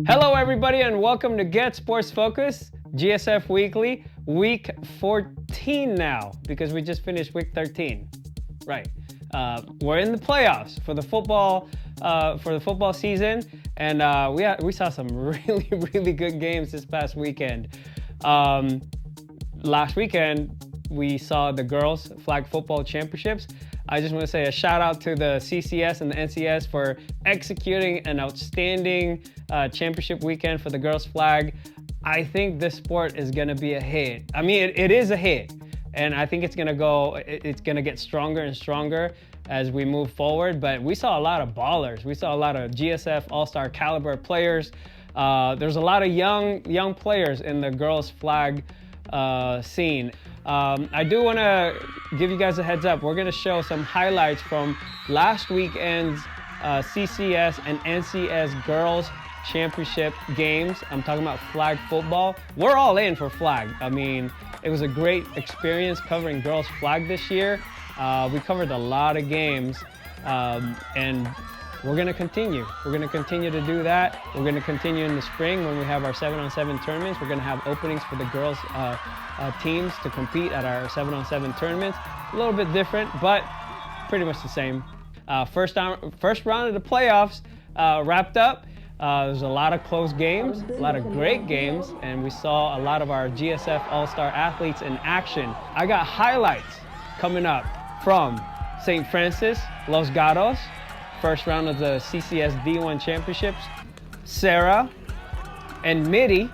Hello everybody and welcome to GetSportsFocus, GSF Weekly, week 14 now, because we just finished week 13. Right. We're in the playoffs for the football season, and we saw some really good games this past weekend. Last weekend we saw the girls flag football championships. I just want to say a shout out to the CCS and the NCS for executing an outstanding championship weekend for the girls flag. I think this sport is going to be a hit. I mean, it is a hit, and I think it's going to get stronger and stronger as we move forward. But we saw a lot of ballers. We saw a lot of GSF all-star caliber players. There's a lot of young players in the girls flag scene. I do want to give you guys a heads up. We're going to show some highlights from last weekend's CCS and NCS girls championship games. I'm talking about flag football. We're all in for flag. I mean, it was a great experience covering girls flag this year. We covered a lot of games, and we're going to continue. We're going to continue to do that. We're going to continue in the spring when we have our 7-on-7 tournaments. We're going to have openings for the girls teams to compete at our 7-on-7 tournaments. A little bit different, but pretty much the same. First round of the playoffs wrapped up. There's a lot of close games, a lot of great games, and we saw a lot of our GSF All-Star athletes in action. I got highlights coming up from St. Francis, Los Gatos, first round of the CCS D1 championships. Sarah and Midi,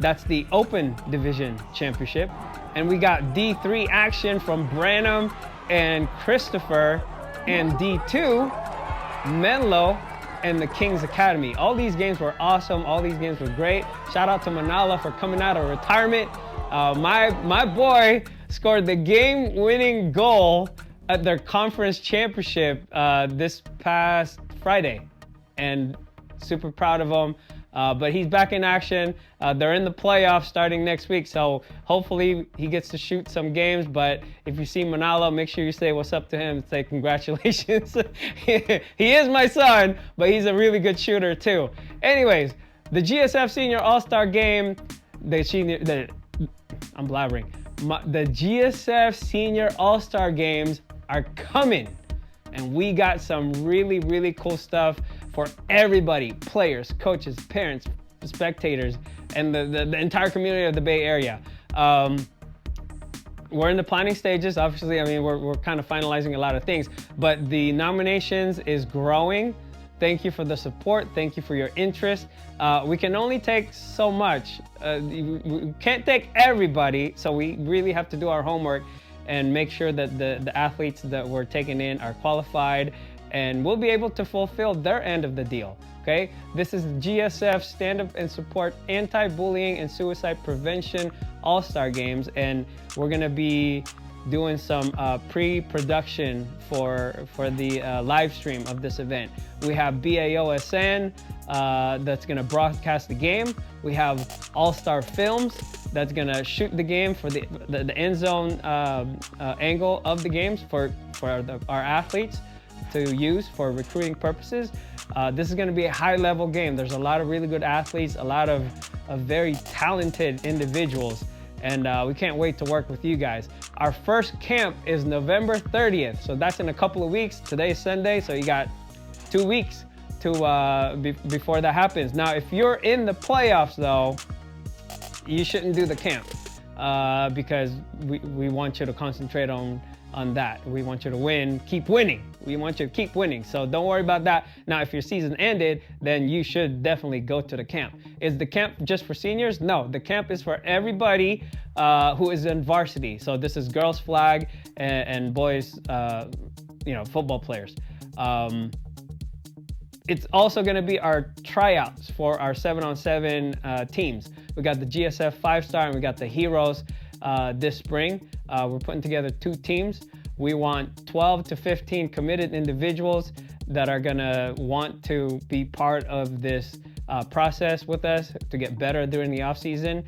that's the Open Division Championship. And we got D3 action from Branham and Christopher, and D2, Menlo and the Kings Academy. All these games were awesome. All these games were great. Shout out to Manala for coming out of retirement. My boy scored the game-winning goal at their conference championship this past Friday, and super proud of him. But he's back in action. They're in the playoffs starting next week, so hopefully he gets to shoot some games. But if you see Manalo, make sure you say what's up to him and say congratulations. He is my son, but he's a really good shooter too. Anyways, the GSF Senior All-Star Game, I'm blabbering. The GSF Senior All-Star Games are coming, and we got some really cool stuff for everybody: players, coaches, parents, spectators, and the entire community of the Bay Area. We're in the planning stages. Obviously, I mean, we're kind of finalizing a lot of things, but the nominations is growing. Thank you for the support. Thank you for your interest. We can only take so much. We can't take everybody, so we really have to do our homework and make sure that the athletes that we're taking in are qualified, and we'll be able to fulfill their end of the deal, okay? This is GSF Stand Up and Support Anti-Bullying and Suicide Prevention All-Star Games, and we're gonna be doing some pre-production for the live stream of this event. We have BAOSN that's gonna broadcast the game. We have All-Star Films that's gonna shoot the game for the end zone angle of the games for our athletes to use for recruiting purposes. This is gonna be a high-level game. There's a lot of really good athletes, a lot of very talented individuals, and we can't wait to work with you guys. Our first camp is November 30th, so that's in a couple of weeks. Today's Sunday, so you got 2 weeks to before that happens. Now, if you're in the playoffs, though, you shouldn't do the camp because we want you to concentrate on that. We want you to win, keep winning. We want you to keep winning, so don't worry about that. Now, if your season ended, then you should definitely go to the camp. Is the camp just for seniors? No, the camp is for everybody who is in varsity. So this is girls flag and boys, football players. It's also going to be our tryouts for our 7-on-7 teams. We got the GSF 5-star and we got the Heroes this spring. We're putting together 2 teams. We want 12 to 15 committed individuals that are gonna want to be part of this process with us to get better during the off season.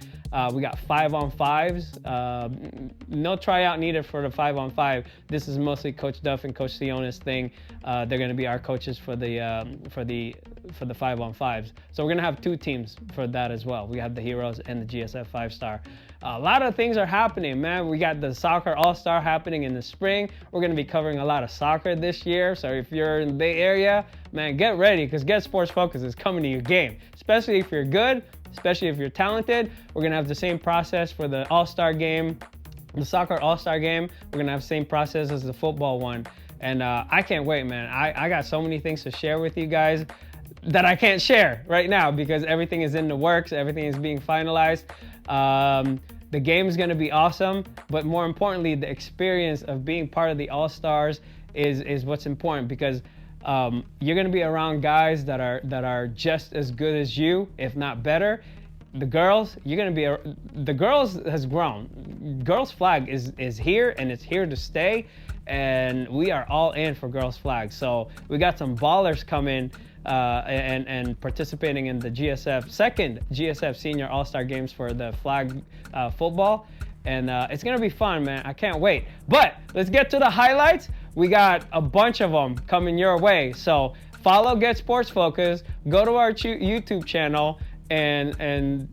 We got 5-on-5s. No tryout needed for the 5-on-5. This is mostly Coach Duff and Coach Siona's thing. They're going to be our coaches for the 5-on-5s. So we're going to have 2 teams for that as well. We have the Heroes and the GSF 5-star. A lot of things are happening, man. We got the Soccer All-Star happening in the spring. We're going to be covering a lot of soccer this year. So if you're in the Bay Area, man, get ready, because Get Sports Focus is coming to your game. Especially if you're good, especially if you're talented. We're going to have the same process for the All-Star game, the Soccer All-Star game. We're going to have the same process as the football one. And I can't wait, man. I got so many things to share with you guys that I can't share right now because everything is in the works. Everything is being finalized. The game is going to be awesome, but more importantly, the experience of being part of the All-Stars is what's important, because you're going to be around guys that are just as good as you, if not better. The girls, the girls has grown. Girls flag is here, and it's here to stay, and we are all in for girls flag. So we got some ballers coming and participating in the second GSF Senior All-Star Games for the flag football. And it's going to be fun, man. I can't wait. But let's get to the highlights. We got a bunch of them coming your way. So follow Get Sports Focus. Go to our YouTube channel and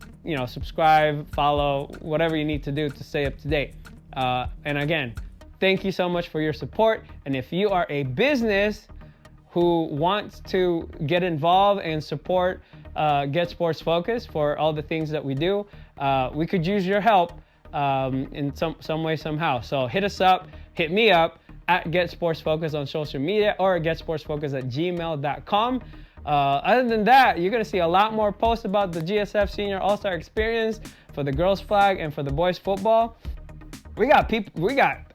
subscribe, follow, whatever you need to do to stay up to date. And again, thank you so much for your support. And if you are a business who wants to get involved and support Get Sports Focus for all the things that we do, we could use your help in some way, somehow. So hit us up, hit me up at Get Sports Focus on social media, or getsportsfocus@gmail.com. Other than that, you're going to see a lot more posts about the GSF Senior All-Star experience for the girls flag and for the boys football. We got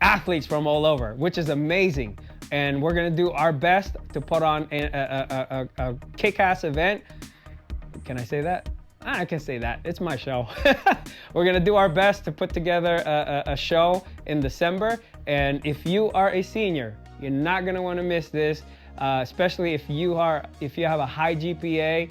athletes from all over, which is amazing. And we're going to do our best to put on a kick-ass event. Can I say that? I can say that. It's my show. We're going to do our best to put together a show in December. And if you are a senior, you're not going to want to miss this, especially if you have a high GPA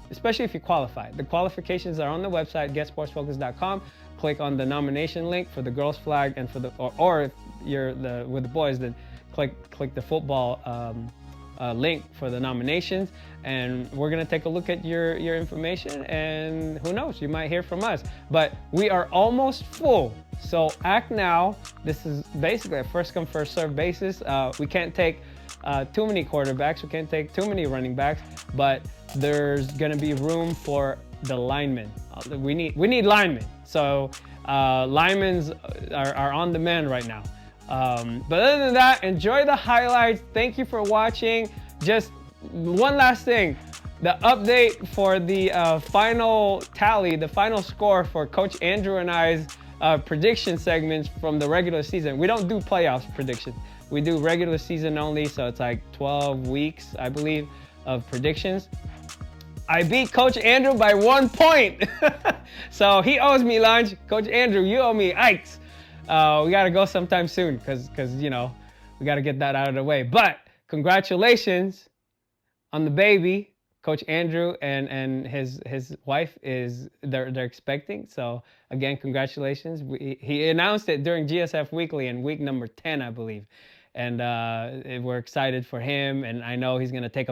especially if you qualify. The qualifications are on the website, getsportsfocus.com. Click on the nomination link for the girls flag, and for or if you're with the boys, then click the football link for the nominations, and we're gonna take a look at your information, and who knows, you might hear from us. But we are almost full, so act now. This is basically a first come first serve basis. We can't take too many quarterbacks, we can't take too many running backs, but there's gonna be room for the linemen. We need linemen, so linemen are on demand right now. But other than that, enjoy the highlights. Thank you for watching. Just one last thing, the update for the final tally, the final score for Coach Andrew and I's prediction segments from the regular season. We don't do playoffs predictions. We do regular season only, so it's like 12 weeks, I believe, of predictions. I beat Coach Andrew by 1 point. So he owes me lunch. Coach Andrew, you owe me Ikes. We got to go sometime soon because we got to get that out of the way. But congratulations on the baby. Coach Andrew and his wife they're expecting. So again, congratulations. He announced it during GSF Weekly in week number 10, I believe. And we're excited for him, and I know he's gonna take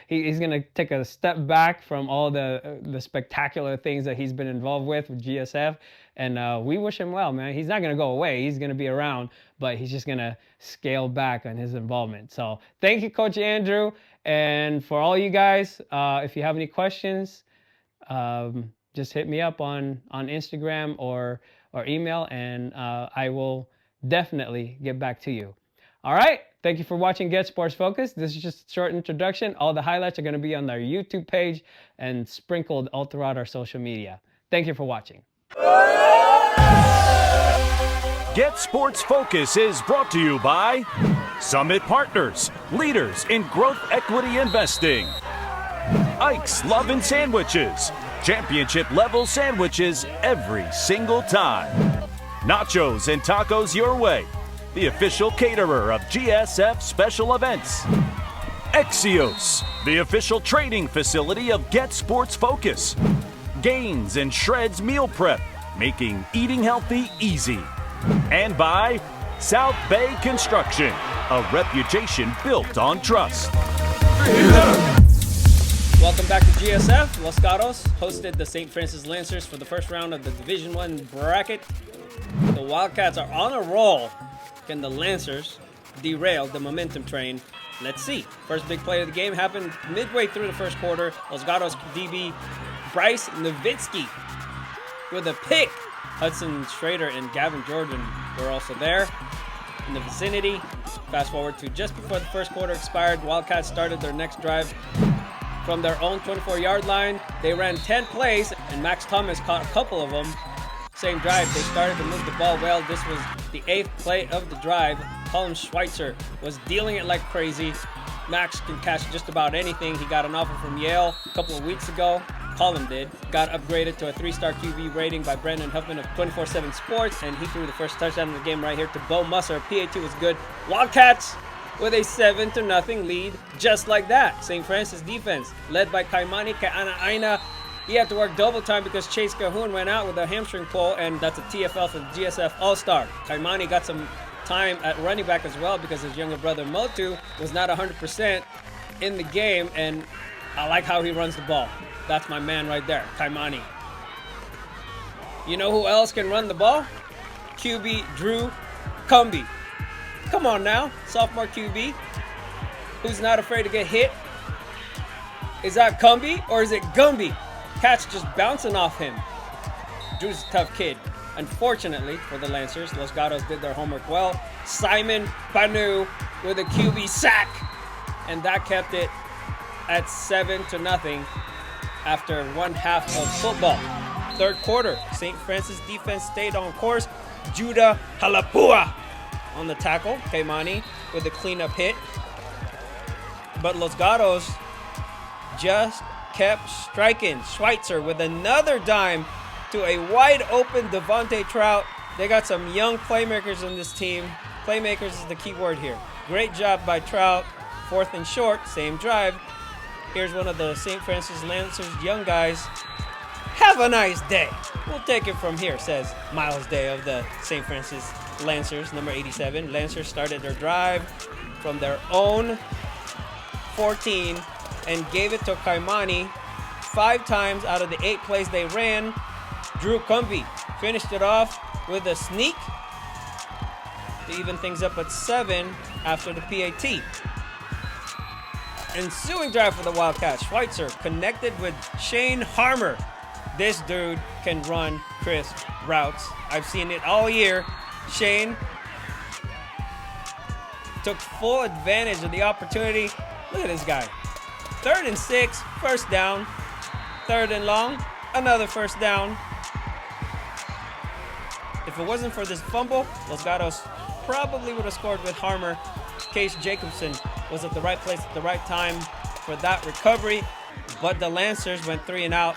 he's gonna take a step back from all the spectacular things that he's been involved with GSF, and we wish him well, man. He's not gonna go away; he's gonna be around, but he's just gonna scale back on his involvement. So thank you, Coach Andrew, and for all you guys, if you have any questions, just hit me up on Instagram or email, and I will definitely get back to you. All right, thank you for watching Get Sports Focus. This is just a short introduction. All the highlights are going to be on our YouTube page and sprinkled all throughout our social media. Thank you for watching. Get Sports Focus is brought to you by Summit Partners, leaders in growth equity investing. Ike's Love and Sandwiches, championship level sandwiches every single time. Nachos and tacos your way. the official caterer of GSF special events. Axios, the official training facility of GetSportsFocus. Gains and Shreds Meal Prep, making eating healthy easy. And by South Bay Construction, a reputation built on trust. Welcome back to GSF. Los Gatos hosted the St. Francis Lancers for the first round of the Division I bracket. The Wildcats are on a roll. Can the Lancers derail the momentum train? Let's see. First big play of the game happened midway through the first quarter. Los Gatos DB Bryce Nowitzki with a pick. Hudson Schrader and Gavin Jordan were also there in the vicinity. Fast forward to just before the first quarter expired, Wildcats started their next drive from their own 24-yard line. They ran 10 plays, and Max Thomas caught a couple of them. Same drive, they started to move the ball well. This was the 8th play of the drive. Colin Schweitzer was dealing it like crazy. Max can catch just about anything. He got an offer from Yale a couple of weeks ago. Colin did. Got upgraded to a 3-star QB rating by Brendan Huffman of 24/7 Sports, and he threw the first touchdown of the game right here to Bo Musser. PAT was good. Wildcats with a 7-0 lead, just like that. St. Francis defense, led by Kaimani Ka'ana'aina. He had to work double time because Chase Cahoon went out with a hamstring pull, and that's a TFL for the GSF All-Star. Kaimani got some time at running back as well because his younger brother Motu was not 100% in the game, and I like how he runs the ball. That's my man right there, Kaimani. You know who else can run the ball? QB Drew Cumby. Come on now, sophomore QB, who's not afraid to get hit. Is that Cumby or is it Gumby? Catch just bouncing off him. Drew's a tough kid. Unfortunately for the Lancers, Los Gatos did their homework well. Simon Panu with a QB sack, and that kept it at 7-0 after one half of football. Third quarter, St. Francis defense stayed on course. Judah Halapua on the tackle. Kaimani with a cleanup hit. But Los Gatos just kept striking. Schweitzer with another dime to a wide open Devontae Trout. They got some young playmakers in this team. Playmakers is the key word here. Great job by Trout. 4th and short, same drive. Here's one of the St. Francis Lancers young guys. Have a nice day. We'll take it from here, says Miles Day of the St. Francis Lancers, number 87. Lancers started their drive from their own 14 and gave it to Kaimani 5 times out of the 8 plays they ran. Drew Cumby finished it off with a sneak to even things up at 7 after the PAT. Ensuing drive for the Wildcats. Schweitzer connected with Shane Harmer. This dude can run crisp routes. I've seen it all year. Shane took full advantage of the opportunity. Look at this guy. 3rd and 6, first down. 3rd and long, another first down. If it wasn't for this fumble, Los Gatos probably would have scored with Harmer. Case Jacobson was at the right place at the right time for that recovery, but the Lancers went 3 and out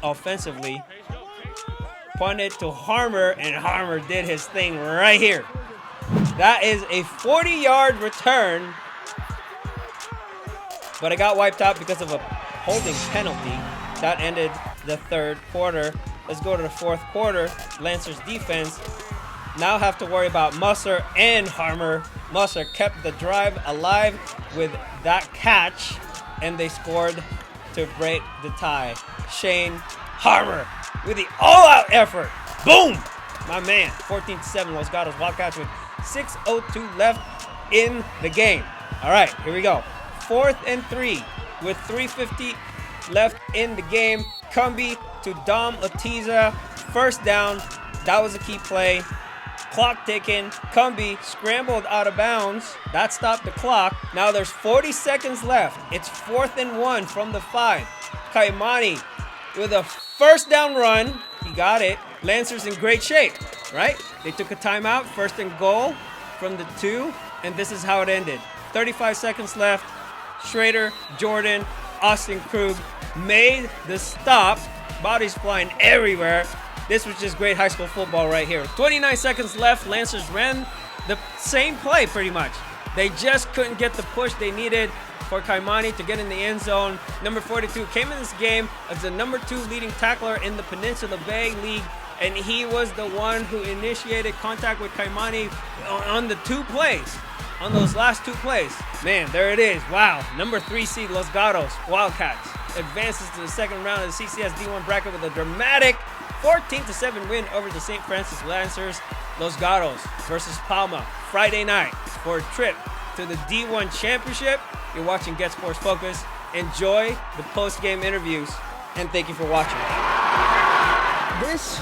offensively. Punted to Harmer, and Harmer did his thing right here. That is a 40-yard return, but it got wiped out because of a holding penalty. That ended the 3rd quarter. Let's go to the 4th quarter. Lancers defense now have to worry about Musser and Harmer. Musser kept the drive alive with that catch, and they scored to break the tie. Shane Harmer with the all-out effort. Boom! My man, 14-7, Los Gatos Wildcats with 6:02 left in the game. All right, here we go. 4th and 3 with 3:50 left in the game. Cumby to Dom Latiza. First down. That was a key play. Clock ticking. Cumby scrambled out of bounds. That stopped the clock. Now there's 40 seconds left. It's 4th and 1 from the 5. Kaimani with a first down run. He got it. Lancers in great shape, right? They took a timeout. 1st and goal from the 2. And this is how it ended. 35 seconds left. Schrader, Jordan, Austin Krug made the stop. Bodies flying everywhere. This was just great high school football right here. 29 seconds left. Lancers ran the same play pretty much. They just couldn't get the push they needed for Kaimani to get in the end zone. Number 42 came in this game as the number 2 leading tackler in the Peninsula Bay League, and he was the one who initiated contact with Kaimani on the 2 plays, on those last 2 plays. Man, there it is. Wow. Number 3 seed Los Gatos Wildcats advances to the second round of the CCS D1 bracket with a dramatic 14-7 win over the St. Francis Lancers. Los Gatos versus Palma Friday night for a trip to the D1 Championship. You're watching Get Sports Focus. Enjoy the post-game interviews, and thank you for watching. This,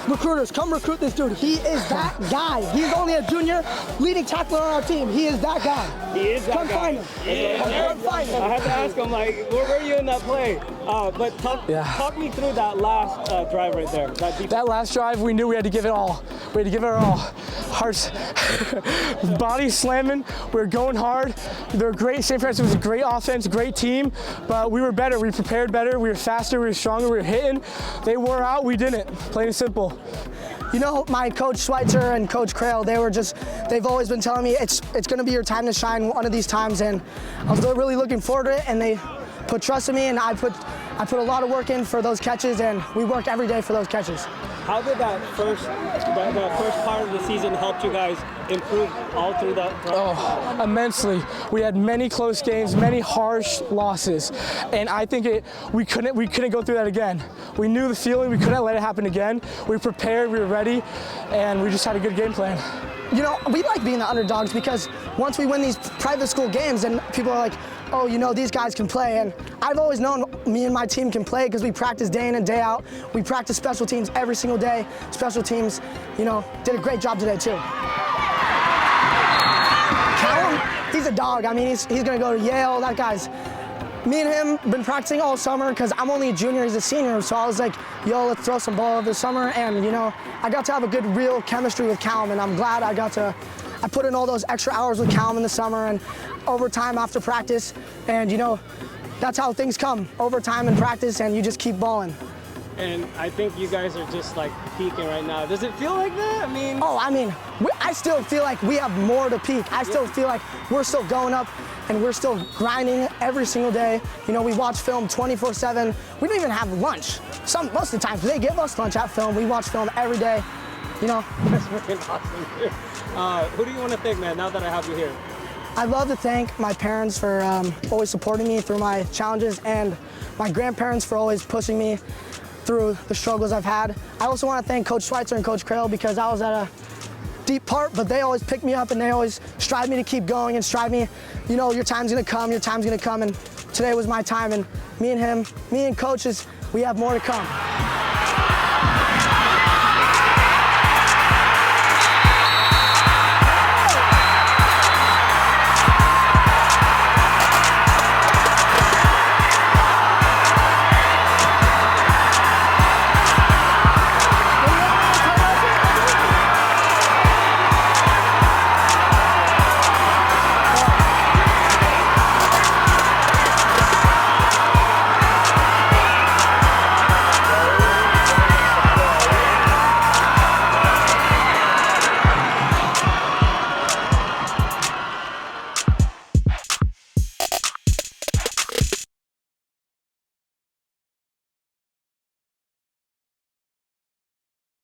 recruiters, come recruit this dude. He is that guy. He's only a junior leading tackler on our team. He is that guy. He is that come guy. Find him. Come find him. I had to ask him, like, where were you in that play? But talk me through that last drive right there. That last drive, we knew we had to give it all. We had to give it our all. Hearts, body slamming. We were going hard. They're great. St. Francis was a great offense, great team, but we were better. We prepared better. We were faster. We were stronger. We were hitting. They wore out. We didn't. Plain and simple. You know, my coach Schweitzer and Coach Crail, they've always been telling me it's going to be your time to shine one of these times, and I was really looking forward to it, and they put trust in me, and I put a lot of work in for those catches, and we work every day for those catches. How did that first part of the season help you guys improve all through that? Oh, immensely. We had many close games, many harsh losses, and I think we couldn't go through that again. We knew the feeling. We couldn't let it happen again. We prepared. We were ready, and we just had a good game plan. You know, we like being the underdogs because once we win these private school games, and people are like, oh, you know, these guys can play. And I've always known me and my team can play because we practice day in and day out. We practice special teams every single day. Special teams, you know, did a great job today too. Callum, he's a dog. I mean, he's going to go to Yale. That guy's, me and him been practicing all summer because I'm only a junior, he's a senior. So I was like, yo, let's throw some ball over the summer. And, you know, I got to have a good, real chemistry with Callum, and I'm glad I put in all those extra hours with Callum in the summer and overtime after practice. And, you know, that's how things come, overtime and practice, and you just keep balling. And I think you guys are just like peaking right now. Does it feel like that? I still feel like we have more to peak. I still feel like we're still going up and we're still grinding every single day. You know, we watch film 24/7. We don't even have lunch. Most of the times they give us lunch at film. We watch film every day, you know. That's freaking awesome. Who do you want to thank, man, now that I have you here? I'd love to thank my parents for always supporting me through my challenges, and my grandparents for always pushing me through the struggles I've had. I also want to thank Coach Schweitzer and Coach Crail because I was at a deep part, but they always pick me up and they always strive me to keep going and strive me, you know, your time's gonna come, and today was my time, and me and coaches, we have more to come.